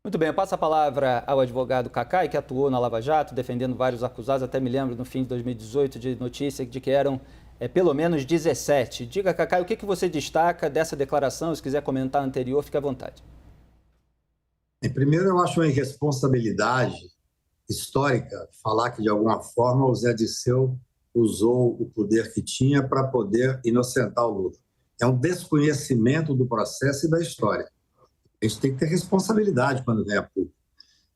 Muito bem, eu passo a palavra ao advogado Cacai, que atuou na Lava Jato, defendendo vários acusados. Até me lembro, no fim de 2018, de notícia de que eram pelo menos 17. Diga, Cacai, o que você destaca dessa declaração? Se quiser comentar a anterior, fique à vontade. Primeiro, eu acho uma irresponsabilidade histórica falar que, de alguma forma, o Zé Dirceu usou o poder que tinha para poder inocentar o Lula. É um desconhecimento do processo e da história. A gente tem que ter responsabilidade quando vem a público.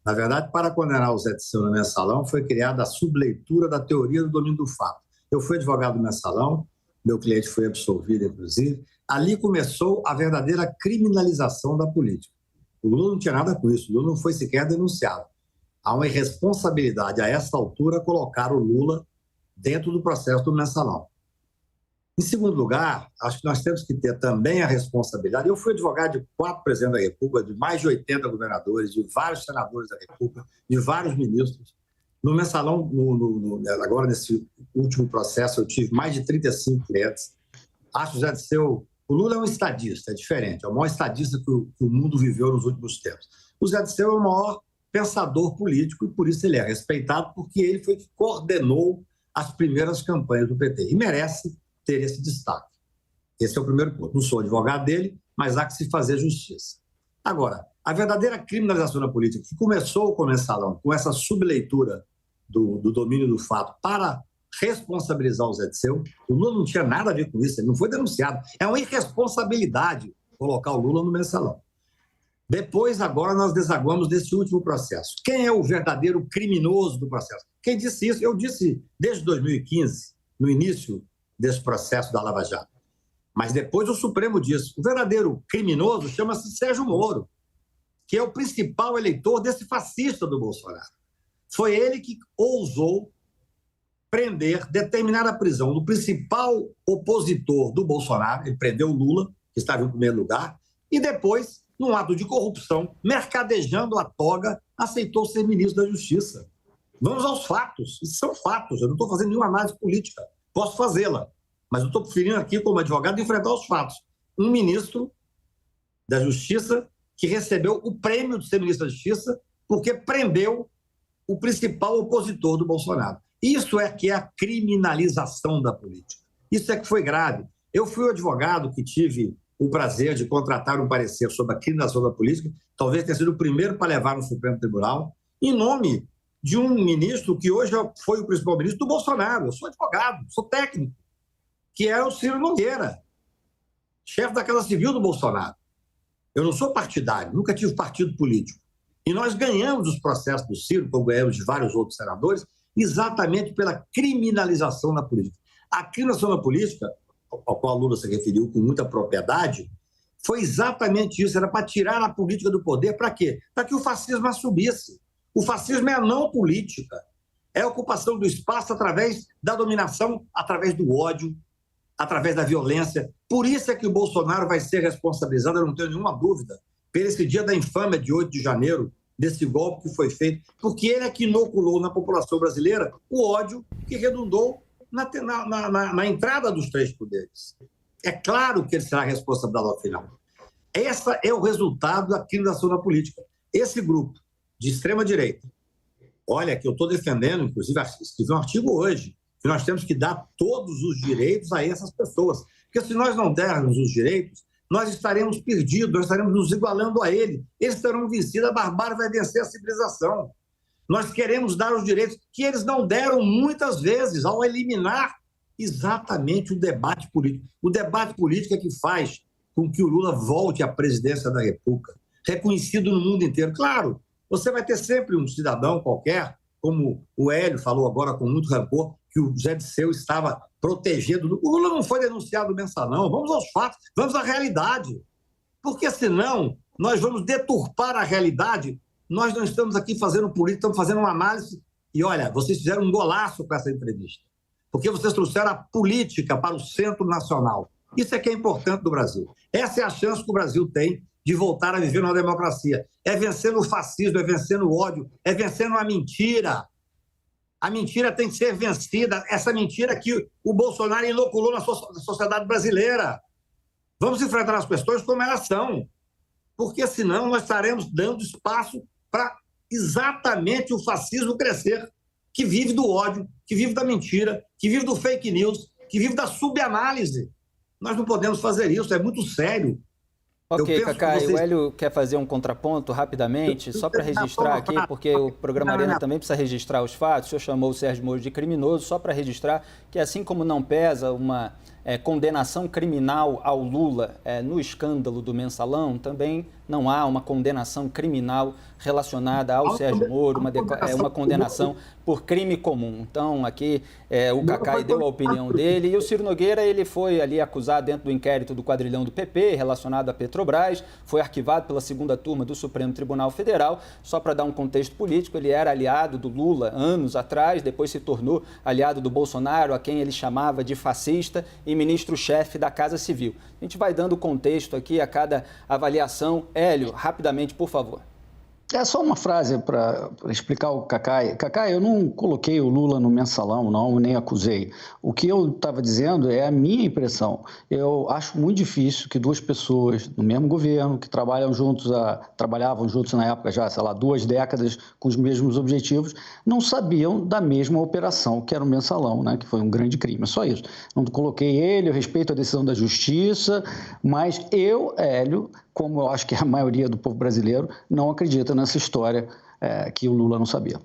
Na verdade, para condenar o Zé Dirceu no mensalão, foi criada a subleitura da teoria do domínio do fato. Eu fui advogado do mensalão, meu cliente foi absolvido, inclusive. Ali começou a verdadeira criminalização da política. O Lula não tinha nada com isso, o Lula não foi sequer denunciado. Há uma irresponsabilidade, a essa altura, colocar o Lula dentro do processo do mensalão. Em segundo lugar, acho que nós temos que ter também a responsabilidade. Eu fui advogado de 4 presidentes da República, de mais de 80 governadores, de vários senadores da República, de vários ministros. No mensalão, agora nesse último processo, eu tive mais de 35 clientes. Acho que o Zé Dirceu, o Lula é um estadista, é diferente, é o maior estadista que o mundo viveu nos últimos tempos. O Zé Dirceu é o maior pensador político e por isso ele é respeitado, porque ele foi que coordenou as primeiras campanhas do PT e merece ter esse destaque. Esse é o primeiro ponto. Não sou advogado dele, mas há que se fazer justiça. Agora, a verdadeira criminalização da política, que começou com o mensalão, com essa subleitura do domínio do fato para responsabilizar o Zé Dirceu, o Lula não tinha nada a ver com isso, ele não foi denunciado. É uma irresponsabilidade colocar o Lula no mensalão. Depois, agora, nós desaguamos desse último processo. Quem é o verdadeiro criminoso do processo? Quem disse isso? Eu disse desde 2015, no início desse processo da Lava Jato. Mas depois o Supremo disse, o verdadeiro criminoso chama-se Sérgio Moro, que é o principal eleitor desse fascista do Bolsonaro. Foi ele que ousou prender, determinar a prisão do principal opositor do Bolsonaro, ele prendeu o Lula, que estava em primeiro lugar, e depois, num ato de corrupção, mercadejando a toga, aceitou ser ministro da Justiça. Vamos aos fatos, isso são fatos, eu não estou fazendo nenhuma análise política. Posso fazê-la, mas eu estou preferindo aqui, como advogado, enfrentar os fatos. Um ministro da Justiça que recebeu o prêmio de ser ministro da Justiça porque prendeu o principal opositor do Bolsonaro. Isso é que é a criminalização da política. Isso é que foi grave. Eu fui o advogado que tive o prazer de contratar um parecer sobre a criminalização da política, talvez tenha sido o primeiro para levar no Supremo Tribunal, em nome de um ministro que hoje foi o principal ministro do Bolsonaro. Eu sou advogado, sou técnico, que é o Ciro Nogueira, chefe da Casa Civil do Bolsonaro. Eu não sou partidário, nunca tive partido político. E nós ganhamos os processos do Ciro, como ganhamos de vários outros senadores, exatamente pela criminalização da política. A criminalização da política, ao qual a Lula se referiu com muita propriedade, foi exatamente isso, era para tirar a política do poder, para quê? Para que o fascismo assumisse. O fascismo é a não política, é a ocupação do espaço através da dominação, através do ódio, através da violência. Por isso é que o Bolsonaro vai ser responsabilizado, eu não tenho nenhuma dúvida, por esse dia da infâmia de 8 de janeiro, desse golpe que foi feito, porque ele é que inoculou na população brasileira o ódio que redundou na entrada dos 3 poderes. É claro que ele será responsabilizado ao final. Esse é o resultado da criminalização da política. Esse grupo de extrema-direita, olha, que eu estou defendendo, inclusive escrevi um artigo hoje, que nós temos que dar todos os direitos a essas pessoas. Porque se nós não dermos os direitos, nós estaremos perdidos, nós estaremos nos igualando a ele. Eles estarão vencidos, a barbárie vai vencer a civilização. Nós queremos dar os direitos que eles não deram muitas vezes ao eliminar exatamente o debate político. O debate político é que faz com que o Lula volte à presidência da República, reconhecido no mundo inteiro. Claro, você vai ter sempre um cidadão qualquer, como o Hélio falou agora com muito rancor, que o Zé Dirceu estava protegendo. O Lula não foi denunciado no mensalão. Vamos aos fatos, vamos à realidade. Porque senão nós vamos deturpar a realidade. Nós não estamos aqui fazendo política, estamos fazendo uma análise. E olha, vocês fizeram um golaço com essa entrevista. Porque vocês trouxeram a política para o centro nacional. Isso é que é importante do Brasil. Essa é a chance que o Brasil tem de voltar a viver numa democracia. É vencendo o fascismo, é vencendo o ódio, é vencendo a mentira. A mentira tem que ser vencida. Essa mentira que o Bolsonaro inoculou na sociedade brasileira. Vamos enfrentar as questões como elas são. porque senão nós estaremos dando espaço para exatamente o fascismo crescer, que vive do ódio, que vive da mentira, que vive do fake news, que vive da subanálise. Nós não podemos fazer isso, é muito sério. Ok, Cacá, o Hélio quer fazer um contraponto rapidamente, só para registrar aqui, porque o programa Arena também precisa registrar os fatos. O senhor chamou o Sérgio Moro de criminoso, só para registrar que assim como não pesa uma condenação criminal ao Lula no escândalo do Mensalão, também não há uma condenação criminal relacionada ao Sérgio Moro, uma condenação por crime comum. Então, aqui o Cacá deu a opinião dele e o Ciro Nogueira, ele foi ali acusado dentro do inquérito do quadrilhão do PP, relacionado à Petrobras, foi arquivado pela segunda turma do Supremo Tribunal Federal. Só para dar um contexto político, ele era aliado do Lula anos atrás, depois se tornou aliado do Bolsonaro, a quem ele chamava de fascista, e ministro-chefe da Casa Civil. A gente vai dando contexto aqui a cada avaliação. Hélio, rapidamente, por favor. É só uma frase para explicar o Cacá. Cacá, eu não coloquei o Lula no mensalão, não, nem acusei. O que eu estava dizendo é a minha impressão. Eu acho muito difícil que duas pessoas no mesmo governo, que trabalhavam juntos na época já, sei lá, 2 décadas com os mesmos objetivos, não sabiam da mesma operação, que era o mensalão, né, que foi um grande crime. É só isso. Não coloquei ele, eu respeito a decisão da justiça, mas eu, Hélio, como eu acho que a maioria do povo brasileiro, não acredita nessa história que o Lula não sabia.